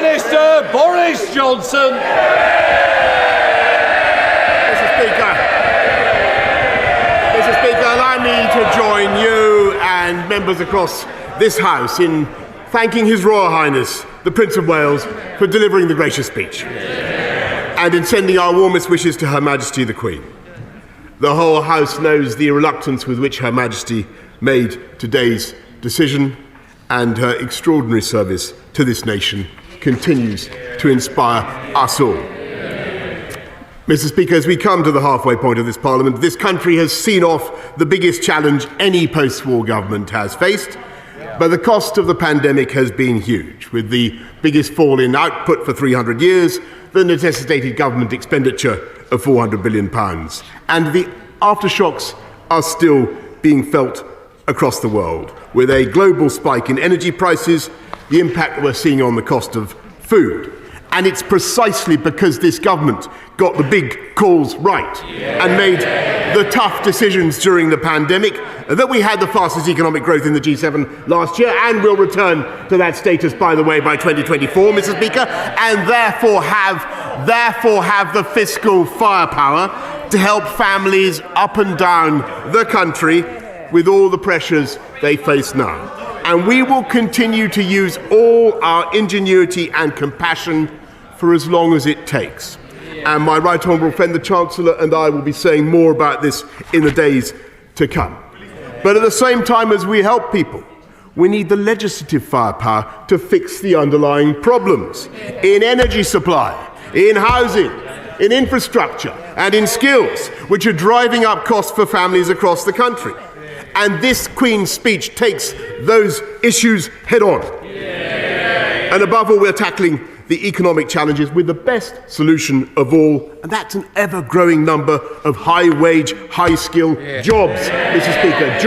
Minister Boris Johnson. Mr. Speaker, allow me to join you and members across this House in thanking His Royal Highness, the Prince of Wales, for delivering the gracious speech, and in sending our warmest wishes to Her Majesty the Queen. The whole House knows the reluctance with which Her Majesty made today's decision, and her extraordinary service to this nation continues to inspire us all. Mr. Speaker, as we come to the halfway point of this Parliament, this country has seen off the biggest challenge any post-war government has faced, but the cost of the pandemic has been huge, with the biggest fall in output for 300 years, the necessitated government expenditure of £400 billion, and the aftershocks are still being felt across the world, with a global spike in energy prices, the impact we're seeing on the cost of food. And it's precisely because this government got the big calls right and made the tough decisions during the pandemic that we had the fastest economic growth in the G7 last year, and will return to that status, by the way, by 2024, Mr. Speaker, and therefore have the fiscal firepower to help families up and down the country with all the pressures they face now. And we will continue to use all our ingenuity and compassion for as long as it takes. And my Right Honourable friend, the Chancellor, and I will be saying more about this in the days to come. But at the same time as we help people, we need the legislative firepower to fix the underlying problems in energy supply, in housing, in infrastructure, and in skills, which are driving up costs for families across the country. And this Queen's speech takes those issues head on. And above all, we're tackling the economic challenges with the best solution of all, and that's an ever-growing number of high-wage, high-skill jobs, Mr. Speaker.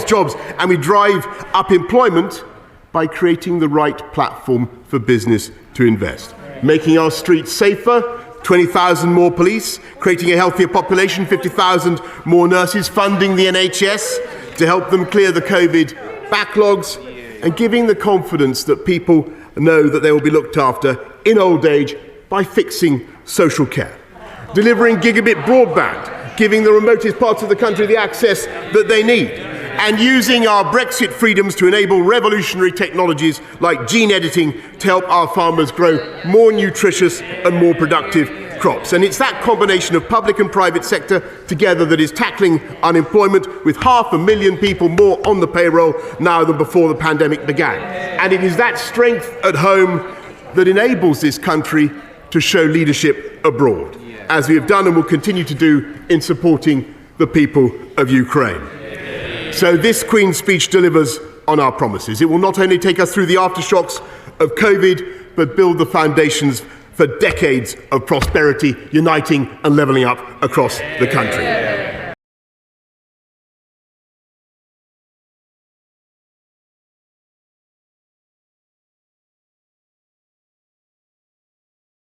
Jobs. And we drive up employment by creating the right platform for business to invest, making our streets safer, 20,000 more police, creating a healthier population, 50,000 more nurses, funding the NHS to help them clear the COVID backlogs, and giving the confidence that people know that they will be looked after in old age by fixing social care, delivering gigabit broadband, giving the remotest parts of the country the access that they need, and using our Brexit freedoms to enable revolutionary technologies like gene editing to help our farmers grow more nutritious and more productive crops. And it's that combination of public and private sector together that is tackling unemployment, with 500,000 people more on the payroll now than before the pandemic began. And it is that strength at home that enables this country to show leadership abroad, as we have done and will continue to do in supporting the people of Ukraine. So this Queen's speech delivers on our promises. It will not only take us through the aftershocks of COVID, but build the foundations for decades of prosperity, uniting and levelling up across the country.